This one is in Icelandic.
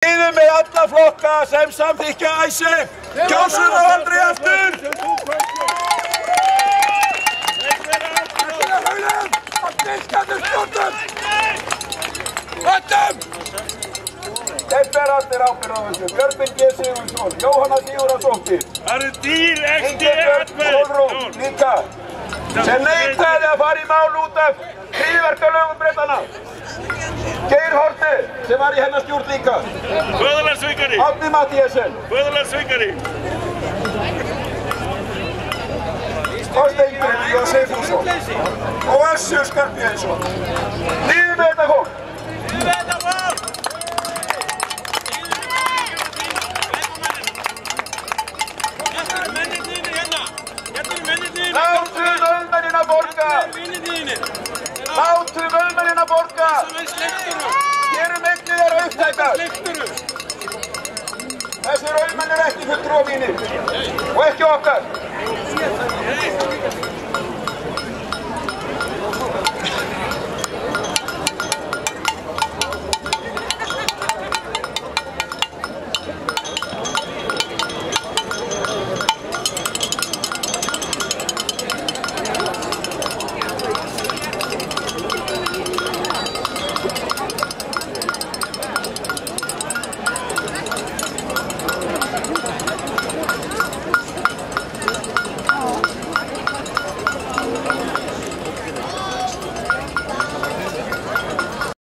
Við með alla flokka sem samþykkja IceSave. Kjósum þá aldrei aftur! Þeir bera allir ábyrgð á þessu. Björgvin G. Sigurðsson, Jóhanna Sigurðardóttir. Það eru dýr ekki Ingibjörg Sólrún líka. Sem neitaði að fara í mál út af hryðjuverkalögum Bretanna. Geir Haarde, sem var í hennar stjórn líka. Föðurlandssvikari. Árni Matthíasen. Föðurlandssvikari. Þorsteinn Ingi Sigfússon. Og Össur Skarphéðinsson. Lífið með þetta fólk. Látum auðmennina borga! Látum auðmennina borga! Gerum eignið þeirra upptækar! Þessir auðmenn eru ekki fulltrúar mínir og ekki okkar!